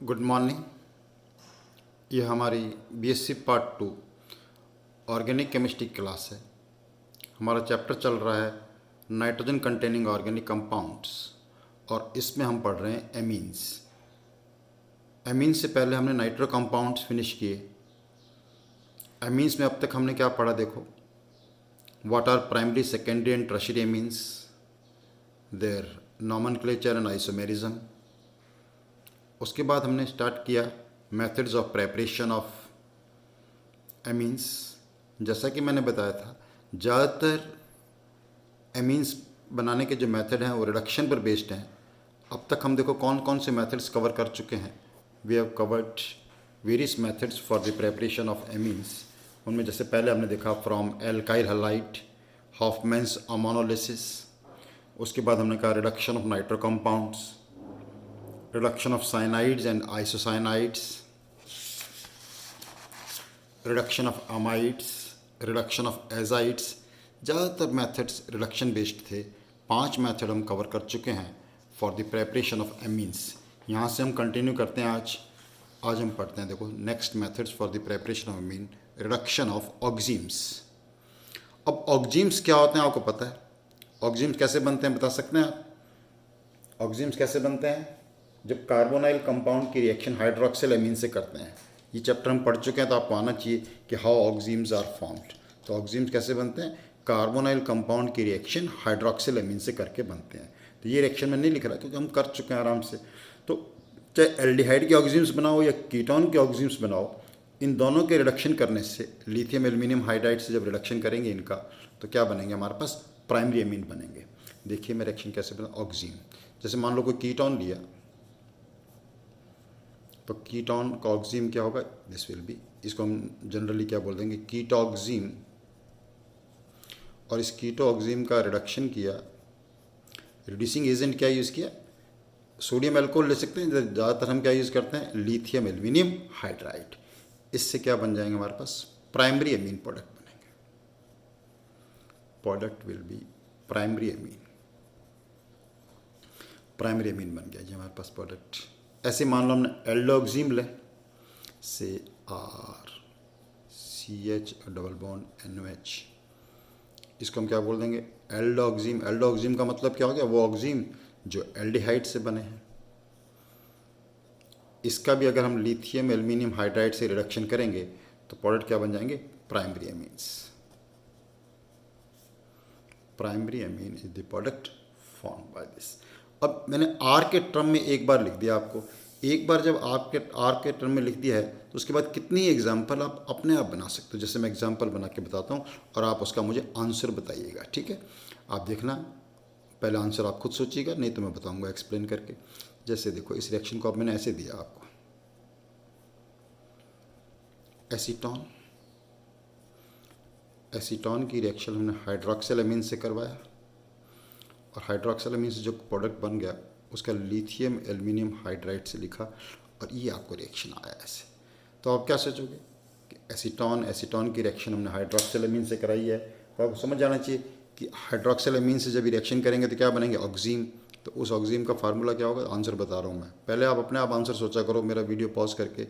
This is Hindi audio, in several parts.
Good morning. ये हमारी BSc part 2 organic chemistry class है। हमारा चैप्टर चल रहा है नाइट्रोजन कंटेनिंग ऑर्गेनिक कंपाउंड्स और इसमें हम पढ़ रहे हैं एमीन्स। एमीन्स से पहले हमने नाइट्रो कंपाउंड्स फिनिश किए। एमीन्स में अब तक हमने क्या पढ़ा देखो। What are primary, secondary and tertiary amines, their nomenclature and isomerism. उसके बाद हमने स्टार्ट किया methods of preparation of amines. जैसा कि मैंने बताया था, ज़्यादातर एमीन्स बनाने के जो मेथड हैं वो रिडक्शन पर बेस्ड हैं। अब तक हम देखो कौन कौन से मेथड्स कवर कर चुके हैं। We have covered various methods for the preparation of amines. उनमें जैसे पहले हमने देखा from alkyl halide, Hofmann's ammonolysis. उसके बाद हमने कहा reduction of nitro compounds, reduction of cyanides and isocyanide, reduction of amides, reduction of azides। ज़्यादातर मेथड्स रिडक्शन बेस्ड थे। 5 मेथड हम कवर कर चुके हैं for the preparation of amines. यहाँ से हम कंटिन्यू करते हैं। आज हम पढ़ते हैं देखो next methods for the preparation of amine, reduction of oximes. अब ऑक्जीम्स क्या होते हैं आपको पता है? ऑक्जीम्स कैसे बनते हैं बता सकते हैं आप? ऑक्जीम्स कैसे बनते हैं? जब कार्बोनाइल कंपाउंड की रिएक्शन हाइड्रोक्सिल एमीन से करते हैं। ये चैप्टर हम पढ़ चुके हैं तो आपको आना चाहिए कि हाउ ऑक्जीम्स आर फॉर्म्ड। तो ऑक्जीम्स कैसे बनते हैं? कार्बोनाइल कंपाउंड की रिएक्शन हाइड्रोक्सिल एमीन से करके बनते हैं। तो ये रिएक्शन में नहीं लिख रहा क्योंकि हम कर चुके हैं आराम से। तो चाहे एल्डिहाइड के ऑक्जीम्स बनाओ या कीटोन के ऑक्जीम्स बनाओ, इन दोनों के रिडक्शन करने से, लिथियम एल्यूमिनियम हाइड्राइड से जब रिडक्शन करेंगे इनका, तो क्या बनेंगे हमारे पास? प्राइमरी एमीन बनेंगे। देखिए मैं रिएक्शन कैसे बना। ऑक्जीम, जैसे मान लो कोई कीटोन लिया तो कीटोन का ऑक्सीम क्या होगा? दिस विल बी, इसको हम जनरली क्या बोल देंगे? कीटोक्सीम। और इस कीटोक्सीम का रिडक्शन किया, रिड्यूसिंग एजेंट क्या यूज़ किया? सोडियम एल्कोहल ले सकते हैं। ज़्यादातर हम क्या यूज़ करते हैं? Lithium aluminium hydride. इससे क्या बन जाएंगे हमारे पास? प्राइमरी एमीन प्रोडक्ट बनेंगे। Product will be primary amine. Primary amine बन गया जी हमारे पास प्रोडक्ट। ऐसे मान लो हमने एल्डोक्सीम ले, से R C H double bond N O H, इसको हम क्या बोल देंगे? एल्डोक्सीम। एल्डोक्सीम का मतलब क्या हो गया? वो ऑक्सीम जो एल्डिहाइड से बने हैं। इसका भी अगर हम लिथियम एल्यूमिनियम हाइड्राइड से रिडक्शन करेंगे तो प्रोडक्ट क्या बन जाएंगे? Primary amines. Primary amine is the product form by this. अब मैंने आर के टर्म में एक बार लिख दिया आपको। एक बार जब आपके आर के टर्म में लिख दिया है तो उसके बाद कितनी एग्जाम्पल आप अपने आप बना सकते हो। जैसे मैं एग्जाम्पल बना के बताता हूँ और आप उसका मुझे आंसर बताइएगा, ठीक है? आप देखना, पहले आंसर आप खुद सोचिएगा, नहीं तो मैं बताऊँगा एक्सप्लेन करके। जैसे देखो इस रिएक्शन को अब मैंने ऐसे दिया आपको, एसीटोन। एसीटोन की रिएक्शन हमने हाइड्रोक्सिल एमीन से करवाया और हाइड्रोक्सिल एमीन से जो प्रोडक्ट बन गया उसका लिथियम एल्यूमिनियम हाइड्राइड से लिखा और ये आपको रिएक्शन आया ऐसे। तो आप क्या सोचोगे कि एसीटोन की रिएक्शन हमने हाइड्रोक्सिल एमीन से कराई है, तो आपको समझ जाना चाहिए कि हाइड्रोक्सिल एमीन से जब रिएक्शन करेंगे तो क्या बनेंगे? ऑक्सीम। तो उस ऑक्सीम का फार्मूला क्या होगा? आंसर बता रहा हूँ मैं, पहले आप अपने आप आंसर सोचा करो, मेरा वीडियो पॉज करके,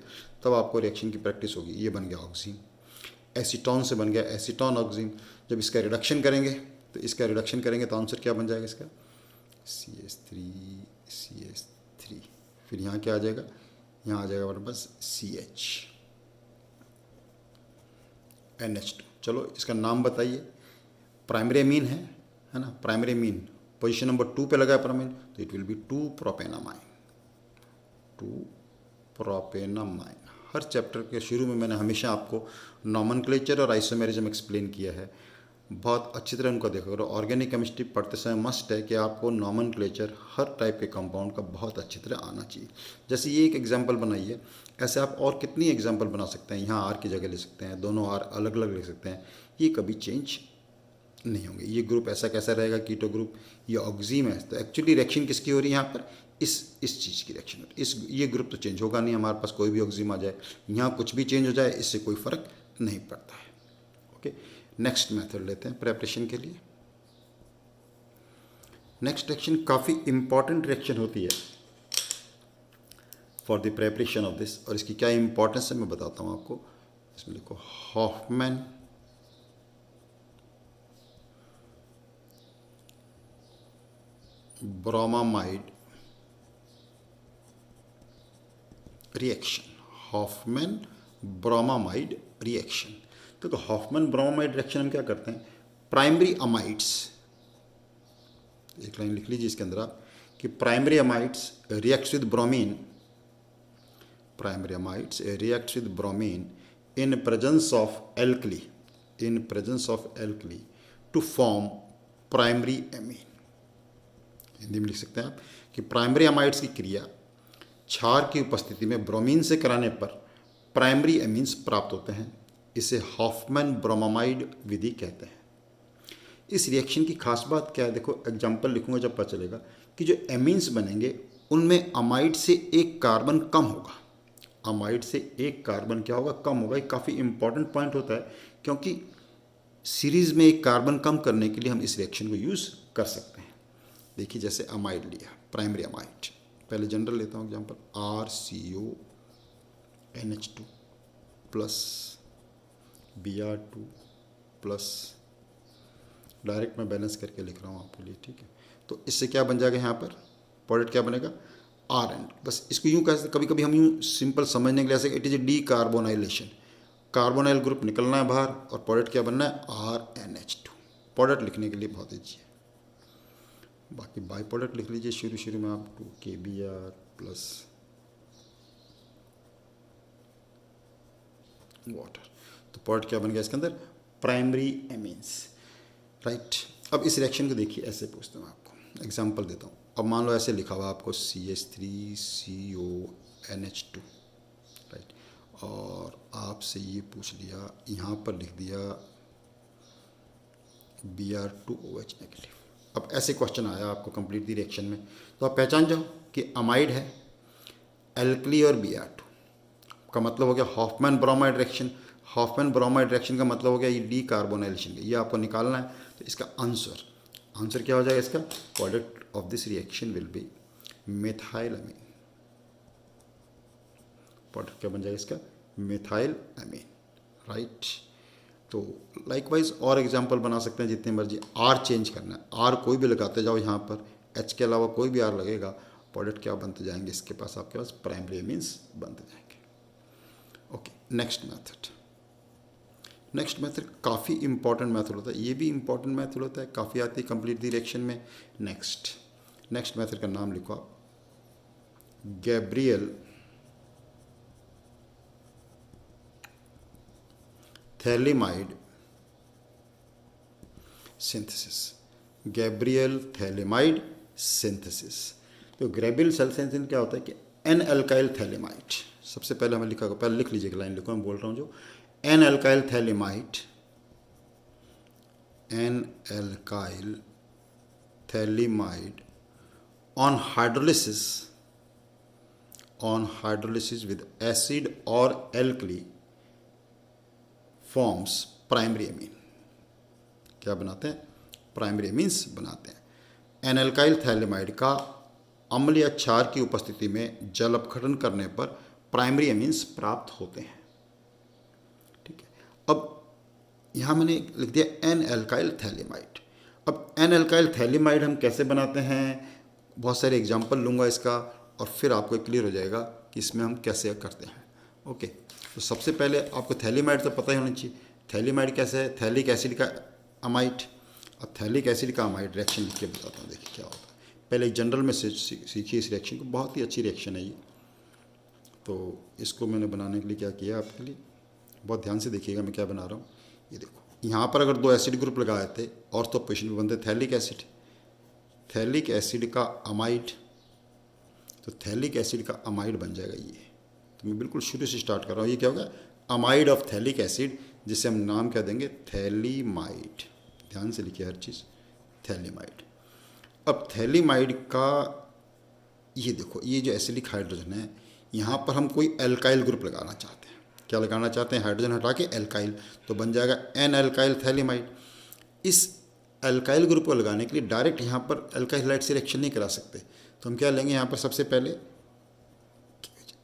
तब आपको रिएक्शन की प्रैक्टिस होगी। ये बन गया ऑक्सीम। एसीटोन से बन गया एसीटोन ऑक्सीम। जब इसका रिडक्शन करेंगे तो आंसर क्या बन जाएगा इसका? CH3। फिर यहाँ क्या आ जाएगा? यहाँ आ जाएगा हमारे पास NH2। चलो इसका नाम बताइए। प्राइमरी एमीन है ना? प्राइमरी एमीन पोजीशन नंबर 2 पे लगा है प्राइमरी, तो it will be 2 propanamine. 2 propanamine. Her chapter के शुरू में मैंने हमेशा आपको नॉमेनक्लेचर और आइसोमेरिज्म एक्सप्लेन किया है। बहुत अच्छी तरह उनको देखा करो। ऑर्गेनिक केमिस्ट्री पढ़ते समय मस्ट है कि आपको नॉमेनक्लेचर हर टाइप के कंपाउंड का बहुत अच्छी तरह आना चाहिए। जैसे ये एक एग्जांपल बनाइए, ऐसे आप और कितनी एग्जांपल बना सकते हैं। यहाँ आर की जगह ले सकते हैं, दोनों आर अलग अलग ले सकते हैं। ये कभी चेंज नहीं होंगे। ये ग्रुप ऐसा कैसा रहेगा? Keto group. ये ऑक्सीम है, तो एक्चुअली रिएक्शन किसकी हो रही है यहाँ पर? इस चीज़ की रिएक्शन हो रही है। ये ग्रुप तो चेंज होगा नहीं। हमारे पास कोई भी ऑक्सीम आ जाए, यहाँ कुछ भी चेंज हो जाए, इससे कोई फ़र्क नहीं पड़ता है। ओके, नेक्स्ट मेथड लेते हैं प्रेपरेशन के लिए। नेक्स्ट रिएक्शन काफ़ी इंपॉर्टेंट रिएक्शन होती है। For the preparation of this, और इसकी क्या इंपॉर्टेंस है मैं बताता हूँ आपको। इसमें लिखो Hofmann bromamide reaction, Hofmann bromamide reaction. तो हॉफमैन ब्रोमामाइड रिएक्शन हम क्या करते हैं, प्राइमरी अमाइड्स, एक लाइन लिख लीजिए इसके अंदर आप कि primary amides reacts with bromine, primary amides reacts with bromine in presence of alkali, in presence of alkali to form primary amine. Hindi में लिख सकते हैं आप कि प्राइमरी अमाइड्स की क्रिया क्षार की उपस्थिति में ब्रोमीन से कराने पर प्राइमरी एमीन्स प्राप्त होते हैं। इसे हॉफमैन ब्रोमामाइड विधि कहते हैं। इस रिएक्शन की खास बात क्या है, देखो एग्जाम्पल लिखूंगा जब पता चलेगा कि जो एमीन्स बनेंगे उनमें अमाइड से एक कार्बन कम होगा, अमाइड से एक कार्बन क्या होगा, कम होगा। ये काफ़ी इंपॉर्टेंट पॉइंट होता है क्योंकि सीरीज में एक कार्बन कम करने के लिए हम इस रिएक्शन को यूज़ कर सकते हैं। देखिए जैसे अमाइड लिया, प्राइमरी अमाइड, पहले जनरल लेता हूँ example, RCONH2 plus Br2 plus, direct मैं बैलेंस करके लिख रहा हूँ आपके लिए, ठीक है। तो इससे क्या बन जाएगा यहाँ पर, प्रोडक्ट क्या बनेगा, RN। बस इसको यूँ कह, कभी कभी हम यूँ सिंपल समझने के लिए ऐसे, it is A D carbonylation, carbonyl group निकलना है बाहर और प्रोडक्ट क्या बनना है, RNH2। प्रोडक्ट लिखने के लिए बहुत ईजी है। बाकी बाई प्रोडक्ट लिख लीजिए शुरू में आप 2KBr प्लस वाटर, तो प्रोडक्ट क्या बन गया इसके अंदर, प्राइमरी एमीन्स, राइट। अब इस रिएक्शन को देखिए, ऐसे पूछता हूँ आपको, एग्जांपल देता हूँ। अब मान लो ऐसे लिखा हुआ आपको CH3CONH2, राइट, और आपसे ये पूछ लिया, यहाँ पर लिख दिया Br2OH नेगेटिव। अब ऐसे क्वेश्चन आया आपको कंप्लीट दी रिएक्शन में, तो आप पहचान जाओ कि अमाइड है, एल्कली और Br2 का मतलब हो गया Hoffmann bromide reaction. Hoffmann bromide reaction का मतलब हो गया ये डी कार्बोनाइलेशन, ये आपको निकालना है। तो इसका आंसर क्या हो जाएगा, इसका product of this reaction will be methyl amine. Product क्या बन जाएगा इसका, मेथाइल अमीन, राइट। तो लाइकवाइज और एग्जांपल बना सकते हैं जितने मर्जी। आर चेंज करना है, आर कोई भी लगाते जाओ यहाँ पर, एच के अलावा कोई भी आर लगेगा, प्रोडक्ट क्या बनते जाएंगे इसके पास, आपके पास प्राइमरी एमीन्स बनते जाएंगे। ओके, नेक्स्ट मेथड काफ़ी इंपॉर्टेंट मेथड होता है, ये भी इंपॉर्टेंट मेथड होता है, काफ़ी आती है कंप्लीट दी रिएक्शन में। नेक्स्ट मेथड का नाम लिखो आप, Gabriel phthalimide synthesis, Gabriel phthalimide synthesis. तो गैब्रियल सेल सिंथेसिस क्या होता है कि एन अल्काइल थैलेमाइड, सबसे पहले हमें लिखा, पहले लिख लीजिएगा, लाइन लिखो, मैं बोल रहा हूँ जो, N alkyl phthalimide on hydrolysis with acid और एल्कली फॉर्म्स प्राइमरी एमीन। क्या बनाते हैं, प्राइमरी एमीन्स बनाते हैं। एन अल्काइल थैलेमाइड का अम्ल या क्षार की उपस्थिति में जल अपघटन करने पर प्राइमरी एमीन्स प्राप्त होते हैं, ठीक है। अब यहाँ मैंने लिख दिया एन अल्काइल थैलेमाइड। अब एन अल्काइल थैलेमाइड हम कैसे बनाते हैं, बहुत सारे एग्जाम्पल लूँगा इसका और फिर आपको क्लियर हो जाएगा कि इसमें हम कैसे करते हैं। ओके, तो सबसे पहले आपको थैलेमाइड तो पता ही होना चाहिए। थैलेमाइड कैसे है, थैलिक एसिड का अमाइड। अब थैलिक एसिड का अमाइड रिएक्शन लिख के बताता हूँ, देखिए क्या होता है। पहले जनरल में सीखिए इस रिएक्शन को, बहुत ही अच्छी रिएक्शन है ये। तो इसको मैंने बनाने के लिए क्या किया आपके लिए, बहुत ध्यान से देखिएगा मैं क्या बना रहा हूँ। ये देखो, यहाँ पर अगर 2 एसिड ग्रुप लगाए थे और तो पोजिशन में बनते थैलिक एसिड का अमाइड, तो थैलिक एसिड का अमाइड बन जाएगा ये। तो मैं बिल्कुल शुरू से स्टार्ट कर रहा हूँ। ये क्या होगा, अमाइड ऑफ थैलिक एसिड, जिसे हम नाम क्या देंगे, थैलीमाइड। ध्यान से लिखिए हर चीज़, थैलीमाइड। अब थैलीमाइड का ये देखो, ये जो एसिडिक हाइड्रोजन है, यहाँ पर हम कोई एल्काइल ग्रुप लगाना चाहते हैं। क्या लगाना चाहते हैं, हाइड्रोजन हटा के एल्काइल, तो बन जाएगा एन अल्काइल थैलीमाइड। इस अल्काइल ग्रुप को लगाने के लिए डायरेक्ट यहाँ पर अल्काइल हाइड्राइड से रिएक्शन नहीं करा सकते, तो हम क्या लेंगे, यहाँ पर सबसे पहले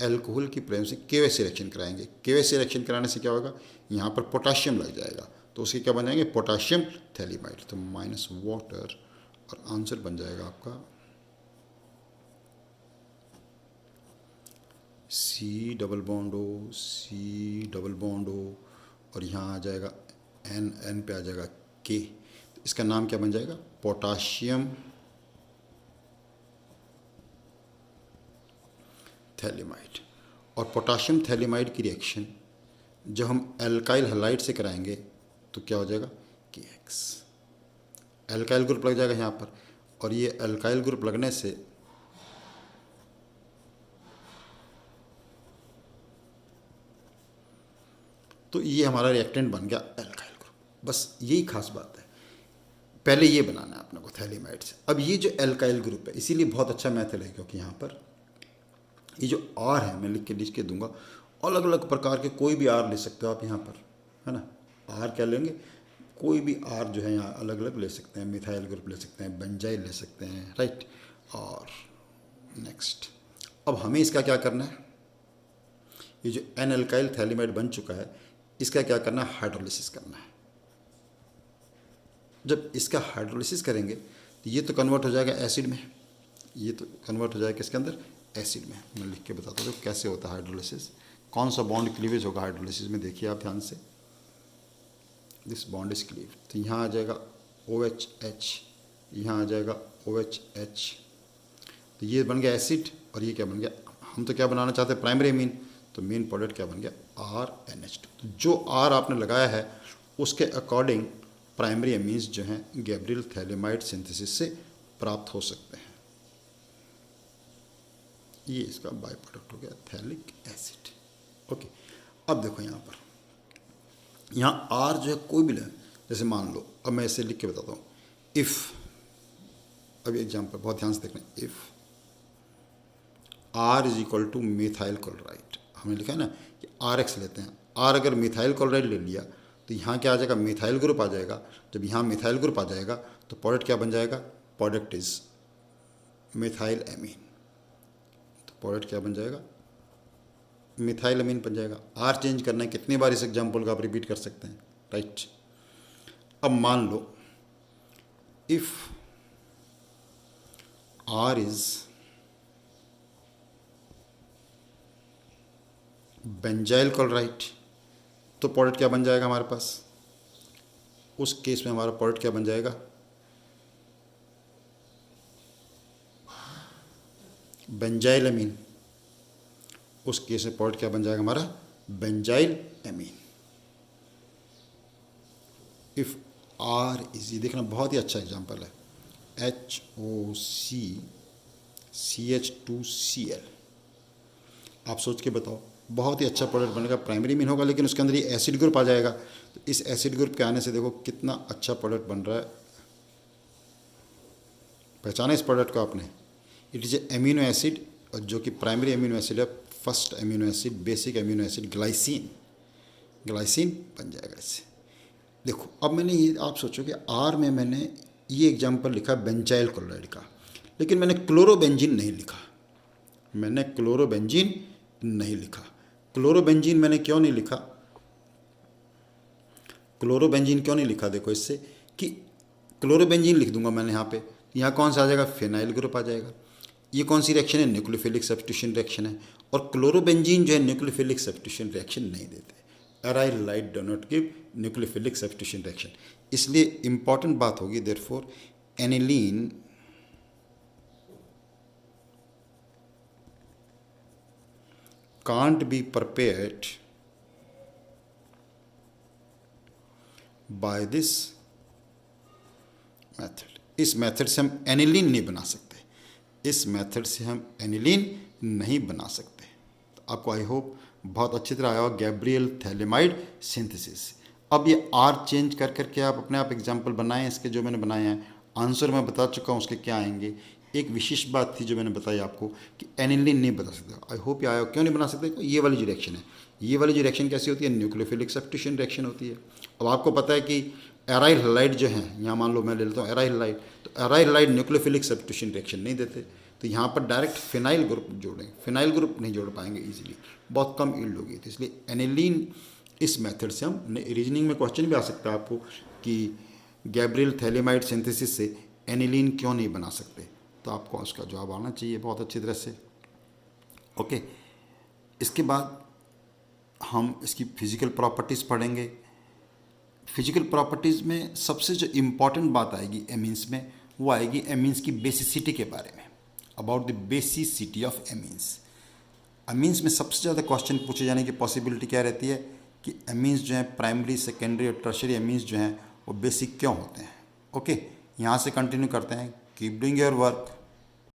एल्कोहल की प्रेजेंस से केवाईसी रिएक्शन कराएंगे। केवाईसी रिएक्शन कराने से क्या होगा, यहाँ पर पोटाशियम लग जाएगा, तो उसके क्या बन जाएंगे, पोटाशियम थैलीमाइड। तो माइनस वाटर, और आंसर बन जाएगा आपका C double bond O, C double bond O, और यहाँ आ जाएगा N पे आ जाएगा K। तो इसका नाम क्या बन जाएगा, पोटाशियम थैलीमाइड। और पोटाशियम थैलीमाइड की रिएक्शन जब हम एल्काइल हैलाइड से कराएंगे तो क्या हो जाएगा, KX। एल्काइल ग्रुप लग जाएगा यहाँ पर, और ये एल्काइल ग्रुप लगने से तो ये हमारा रिएक्टेंट बन गया एल्काइल ग्रुप। बस यही खास बात है, पहले ये बनाना है अपने को थैलीमाइड से। अब ये जो एल्काइल ग्रुप है, इसीलिए बहुत अच्छा मेथड है, क्योंकि यहाँ पर ये जो R है मैं लिख के दूंगा, अलग अलग प्रकार के कोई भी R ले सकते हो आप यहाँ पर, है ना। R क्या लेंगे, कोई भी R जो है यहाँ अलग अलग ले सकते हैं, मिथाइल ग्रुप ले सकते हैं, बेंजाइल ले सकते हैं, राइट। और नेक्स्ट, अब हमें इसका क्या करना है, ये जो एन एल्काइल थैलीमाइड बन चुका है, इसका क्या करना है, हाइड्रोलिसिस करना है। जब इसका हाइड्रोलिसिस करेंगे तो ये तो कन्वर्ट हो जाएगा एसिड में, ये तो कन्वर्ट हो जाएगा किसके अंदर, एसिड में। मैं लिख के बताता हूँ कैसे होता है हाइड्रोलिसिस, कौन सा बॉन्ड क्लीवेज होगा हाइड्रोलिसिस में, देखिए आप ध्यान से, दिस बॉन्ड इज क्लीव। तो यहाँ आ जाएगा OHH, यहाँ आ जाएगा OHH, तो ये बन गया एसिड, और ये क्या बन गया, हम तो क्या बनाना चाहते हैं, प्राइमरी अमीन, तो मेन प्रोडक्ट क्या बन गया, RNH2। तो जो R आपने लगाया है उसके अकॉर्डिंग प्राइमरी अमीन्स जो हैं गैब्रियल थैलीमाइड सिंथेसिस से प्राप्त हो सकते हैं। ये इसका बाय प्रोडक्ट हो गया थैलिक एसिड। ओके, अब देखो यहाँ पर, यहाँ R जो है कोई भी ले, जैसे मान लो, अब मैं इसे लिख के बताता हूँ, इफ़, अभी एग्जाम्पल बहुत ध्यान से देखना, if R is equal two methyl chloride, हमने लिखा है ना कि RX लेते हैं, R अगर मिथाइल क्लोराइड ले लिया तो यहाँ क्या आ जाएगा, मिथाइल ग्रुप आ जाएगा। जब यहाँ मिथाइल ग्रुप आ जाएगा तो प्रोडक्ट क्या बन जाएगा, प्रोडक्ट इज मिथाइल एमीन। तो प्रोडक्ट क्या बन जाएगा, मिथाइल एमीन बन जाएगा। R चेंज करना है, कितनी बार इस एग्जाम्पल का आप रिपीट कर सकते हैं, राइट। अब मान लो if R is benzyl chloride, तो प्रोडक्ट क्या बन जाएगा हमारे पास, उस केस में हमारा प्रोडक्ट क्या बन जाएगा, बेंजाइल एमीन। उस केस में प्रोडक्ट क्या बन जाएगा हमारा, benzyl amine. If R is, ये देखना बहुत ही अच्छा एग्जांपल है, HOCCH2Cl। आप सोच के बताओ, बहुत ही अच्छा प्रोडक्ट बनेगा, प्राइमरी मीन होगा, लेकिन उसके अंदर ये एसिड ग्रुप आ जाएगा। तो इस एसिड ग्रुप के आने से देखो कितना अच्छा प्रोडक्ट बन रहा है। पहचाना इस प्रोडक्ट को आपने, it is a amino acid, और जो कि प्राइमरी एमिनो एसिड है, first amino acid, basic amino acid glycine, glycine बन जाएगा इससे। देखो अब मैंने ये, आप सोचो कि R में मैंने ये एग्जाम्पल लिखा बेंजाइल क्लोराइड का, लेकिन मैंने क्लोरोबेंजीन नहीं लिखा, मैंने क्लोरोबेंजीन नहीं लिखा। क्लोरोबेंजीन मैंने क्यों नहीं लिखा, क्लोरोबेंजीन क्यों नहीं लिखा, देखो इससे कि क्लोरोबेंजीन लिख दूंगा मैंने यहाँ पे, यहाँ कौन सा आ जाएगा, फिनाइल ग्रुप आ जाएगा। ये कौन सी रिएक्शन है, न्यूक्लियोफिलिक सब्स्टिट्यूशन रिएक्शन है, और क्लोरोबेंजीन जो है न्यूक्लियोफिलिक सब्स्टिट्यूशन रिएक्शन नहीं देते, aryl light do not give nucleophilic substitution reaction. इसलिए इंपॉर्टेंट बात होगी, therefore aniline can't be prepared by this method। इस मेथड से हम एनिलीन नहीं बना सकते, इस मेथड से हम एनिलीन नहीं बना सकते। तो आपको आई होप बहुत अच्छी तरह आया होगा गैब्रियल थैलीमाइड सिंथेसिस। अब ये R चेंज कर करके आप अपने आप एग्जाम्पल बनाएं, इसके जो मैंने बनाए हैं, आंसर मैं बता चुका हूँ उसके क्या आएंगे। एक विशेष बात थी जो मैंने बताई आपको कि एनिलीन नहीं बता सकते, आई होप ये आया। क्यों नहीं बना सकते, ये वाली जो रिएक्शन है, ये वाली जो रिएक्शन कैसी होती है, न्यूक्लियोफिलिक सब्स्टिट्यूशन रिएक्शन होती है। अब आपको पता है कि एराइल हैलाइड जो है, यहाँ मान लो मैं ले लेता हूँ एराइल हैलाइड, तो aryl halide nucleophilic substitution reaction नहीं देते। तो यहाँ पर डायरेक्ट फिनाइल ग्रुप जोड़ें, फिनाइल ग्रुप नहीं जोड़ पाएंगे इजीली, बहुत कम यील्ड होगी। तो इसलिए एनिलीन इस मेथड से हम, रीजनिंग में क्वेश्चन भी आ सकता है आपको कि गैब्रियल थैलेमाइड सिंथेसिस से एनिलीन क्यों नहीं बना सकते, तो आपको उसका जवाब आना चाहिए बहुत अच्छी तरह से। ओके, इसके बाद हम इसकी फिजिकल प्रॉपर्टीज़ पढ़ेंगे। फिजिकल प्रॉपर्टीज़ में सबसे जो इम्पॉर्टेंट बात आएगी एमीन्स में, वो आएगी एमीन्स की बेसिसिटी के बारे में, about the basicity of amines. Amines में सबसे ज़्यादा क्वेश्चन पूछे जाने की पॉसिबिलिटी क्या रहती है कि एमीन्स जो हैं प्राइमरी, सेकेंडरी और टर्शरी एमीन्स जो हैं वो बेसिक क्यों होते हैं। ओके, यहाँ से कंटिन्यू करते हैं। Keep doing your work.